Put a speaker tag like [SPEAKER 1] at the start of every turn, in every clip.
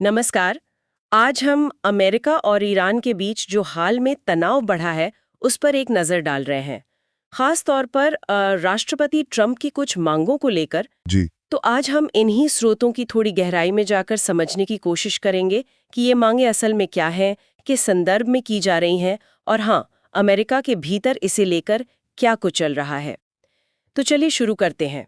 [SPEAKER 1] नमस्कार। आज हम अमेरिका और ईरान के बीच जो हाल में तनाव बढ़ा है उस पर एक नज़र डाल रहे हैं। खास तौर पर राष्ट्रपति ट्रंप की कुछ मांगों को लेकर।
[SPEAKER 2] जी।
[SPEAKER 1] तो आज हम इन्हीं स्रोतों की थोड़ी गहराई में जाकर समझने की कोशिश करेंगे कि ये मांगे असल में क्या हैं, किस संदर्भ में की जा रही हैं और हाँ, अमेरिका के भीतर इसे लेकर क्या कुछ चल रहा है। तो चलिए शुरू करते हैं।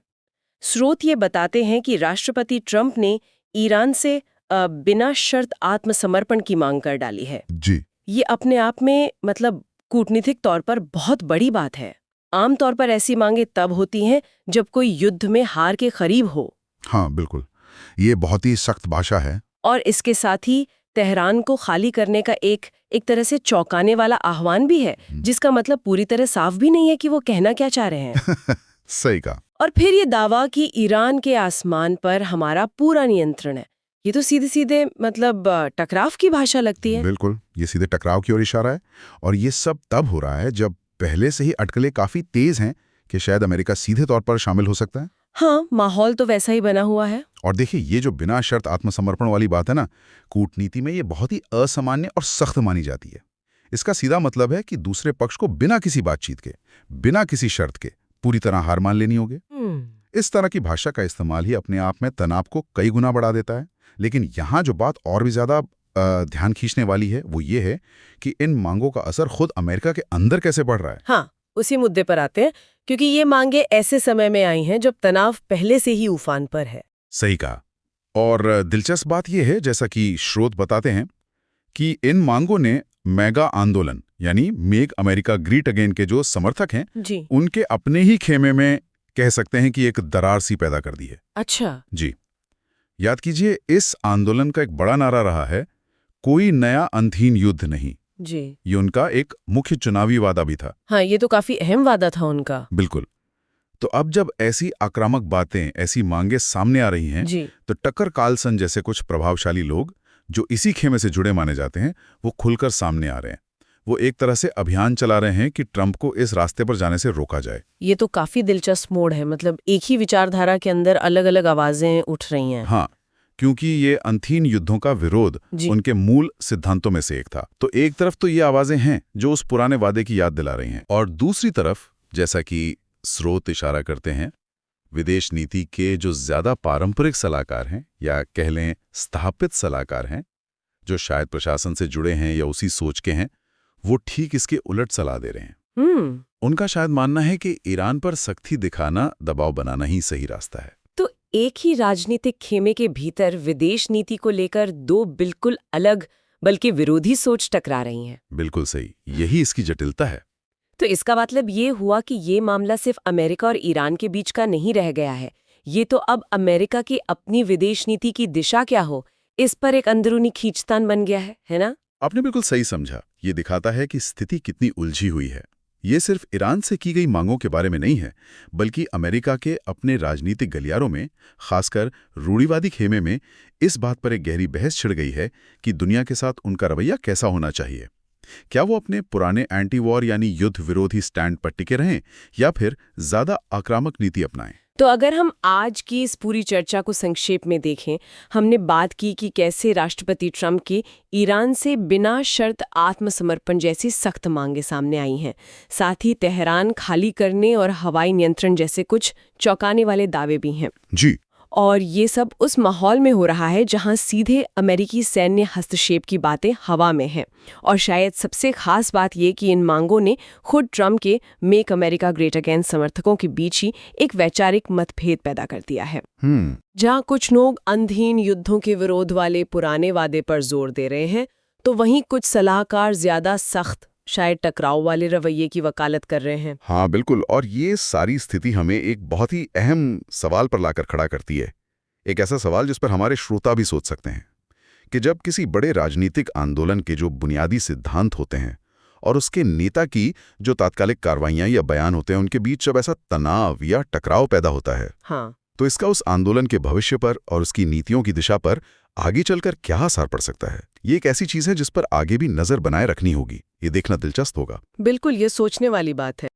[SPEAKER 1] स्रोत ये बताते हैं कि राष्ट्रपति ट्रंप ने ईरान से बिना शर्त आत्मसमर्पण की मांग कर डाली है।
[SPEAKER 2] जी।
[SPEAKER 1] ये अपने आप में मतलब कूटनीतिक तौर पर बहुत बड़ी बात है। आमतौर पर ऐसी मांगे तब होती हैं जब कोई युद्ध में हार के करीब हो।
[SPEAKER 2] हाँ, बिल्कुल। ये बहुत ही सख्त भाषा है।
[SPEAKER 1] और इसके साथ ही तेहरान को खाली करने का एक तरह से चौंकाने वाला आह्वान भी है, जिसका मतलब पूरी तरह साफ भी नहीं है कि वो कहना क्या चाह रहे हैं।
[SPEAKER 2] सही कहा।
[SPEAKER 1] और फिर ये दावा कि ईरान के आसमान पर हमारा पूरा नियंत्रण है, ये तो सीधे सीधे मतलब टकराव की भाषा लगती है।
[SPEAKER 2] बिल्कुल, ये सीधे टकराव की ओर इशारा है। और ये सब तब हो रहा है जब पहले से ही अटकलें काफी तेज हैं कि शायद अमेरिका सीधे तौर पर शामिल हो सकता है।
[SPEAKER 1] हाँ, माहौल तो वैसा ही बना हुआ है।
[SPEAKER 2] और देखिए, ये जो बिना शर्त आत्मसमर्पण वाली बात है ना, कूटनीति में ये बहुत ही असामान्य और सख्त मानी जाती है। इसका सीधा मतलब है कि दूसरे पक्ष को बिना किसी बातचीत के, बिना किसी शर्त के पूरी तरह हार मान लेनी होगी। इस तरह की भाषा का इस्तेमाल ही अपने आप में तनाव को कई गुना बढ़ा देता है। लेकिन यहाँ जो बात और भी ज्यादा ध्यान खींचने वाली है वो ये है कि इन मांगों का असर खुद अमेरिका के अंदर कैसे बढ़ रहा है।
[SPEAKER 1] हाँ, उसी मुद्दे पर आते हैं, क्योंकि ये मांगे ऐसे समय में आई हैं जब तनाव पहले से ही उफान पर है।
[SPEAKER 2] सही कहा। और दिलचस्प बात यह है, जैसा कि स्रोत बताते हैं, कि इन मांगों ने मेगा आंदोलन यानी मेक अमेरिका ग्रेट अगेन के जो समर्थक हैं
[SPEAKER 1] जी।
[SPEAKER 2] उनके अपने ही खेमे में कह सकते हैं कि एक दरार सी पैदा कर दी है।
[SPEAKER 1] अच्छा।
[SPEAKER 2] जी। याद कीजिए, इस आंदोलन का एक बड़ा नारा रहा है, कोई नया अंतहीन युद्ध नहीं।
[SPEAKER 1] जी।
[SPEAKER 2] ये उनका एक मुख्य चुनावी वादा भी था।
[SPEAKER 1] हाँ, ये तो काफी अहम वादा था उनका।
[SPEAKER 2] बिल्कुल। तो अब जब ऐसी आक्रामक बातें, ऐसी मांगे सामने आ रही हैं,
[SPEAKER 1] जी।
[SPEAKER 2] तो टकर कार्लसन जैसे कुछ प्रभावशाली लोग जो इसी खेमे से जुड़े माने जाते हैं, वो खुलकर सामने आ रहे हैं। वो एक तरह से अभियान चला रहे हैं कि ट्रंप को इस रास्ते पर जाने से रोका जाए।
[SPEAKER 1] ये तो काफी दिलचस्प मोड़ है, मतलब एक ही विचारधारा के अंदर अलग अलग आवाजें उठ रही हैं।
[SPEAKER 2] हाँ, क्योंकि ये अंतहीन युद्धों का विरोध उनके मूल सिद्धांतों में से एक था। तो एक तरफ तो ये आवाजें हैं जो उस पुराने वादे की याद दिला रही हैं, और दूसरी तरफ, जैसा कि स्रोत इशारा करते हैं, विदेश नीति के जो ज्यादा पारंपरिक सलाहकार हैं, या कह लें स्थापित सलाहकार हैं, जो शायद प्रशासन से जुड़े हैं या उसी सोच के हैं, वो ठीक इसके उलट सलाह दे रहे हैं। उनका शायद मानना है कि ईरान पर सख्ती दिखाना, दबाव बनाना ही सही रास्ता है।
[SPEAKER 1] तो एक ही राजनीतिक खेमे के भीतर विदेश नीति को लेकर दो बिल्कुल अलग बल्कि विरोधी सोच टकरा रही हैं।
[SPEAKER 2] बिल्कुल सही, यही इसकी जटिलता है।
[SPEAKER 1] तो इसका मतलब ये हुआ कि ये मामला सिर्फ अमेरिका और ईरान के बीच का नहीं रह गया है। ये तो अब अमेरिका की अपनी विदेश नीति की दिशा क्या हो, इस पर एक अंदरूनी खींचतान बन गया है ना?
[SPEAKER 2] आपने बिल्कुल सही समझा। ये दिखाता है कि स्थिति कितनी उलझी हुई है। ये सिर्फ ईरान से की गई मांगों के बारे में नहीं है, बल्कि अमेरिका के अपने राजनीतिक गलियारों में, खासकर रूढ़िवादी खेमे में, इस बात पर एक गहरी बहस छिड़ गई है कि दुनिया के साथ उनका रवैया कैसा होना चाहिए। क्या वो अपने पुराने एंटी वॉर यानी युद्ध विरोधी स्टैंड पर टिके रहें, या फिर ज्यादा आक्रामक नीति अपनाएं?
[SPEAKER 1] तो अगर हम आज की इस पूरी चर्चा को संक्षेप में देखें, हमने बात की कि कैसे राष्ट्रपति ट्रंप की ईरान से बिना शर्त आत्मसमर्पण जैसी सख्त मांगे सामने आई हैं। साथ ही तेहरान खाली करने और हवाई नियंत्रण जैसे कुछ चौंकाने वाले दावे भी हैं।
[SPEAKER 2] जी।
[SPEAKER 1] और ये सब उस माहौल में हो रहा है जहां सीधे अमेरिकी सैन्य हस्तक्षेप की बातें हवा में हैं। और शायद सबसे खास बात ये कि इन मांगों ने खुद ट्रंप के मेक अमेरिका ग्रेट अगेन समर्थकों के बीच ही एक वैचारिक मतभेद पैदा कर दिया है। जहां कुछ लोग अंधहीन युद्धों के विरोध वाले पुराने वादे पर जोर दे रहे हैं, तो वहीं कुछ सलाहकार ज्यादा सख्त, शायद टकराव वाले रवैये की वकालत कर रहे हैं।
[SPEAKER 2] हाँ, बिल्कुल। और ये सारी स्थिति हमें एक बहुत ही अहम सवाल पर लाकर खड़ा करती है। एक ऐसा सवाल जिस पर हमारे श्रोता भी सोच सकते हैं कि जब किसी बड़े राजनीतिक आंदोलन के जो बुनियादी सिद्धांत होते हैं और उसके नेता की जो तात्कालिक कार्रवाइयां या बयान होते हैं, उनके बीच जब ऐसा तनाव या टकराव पैदा होता है,
[SPEAKER 1] हाँ,
[SPEAKER 2] तो इसका उस आंदोलन के भविष्य पर और उसकी नीतियों की दिशा पर आगे चलकर क्या असर पड़ सकता है। ये एक ऐसी चीज है जिस पर आगे भी नजर बनाए रखनी होगी। ये देखना दिलचस्प होगा।
[SPEAKER 1] बिल्कुल, ये सोचने वाली बात है।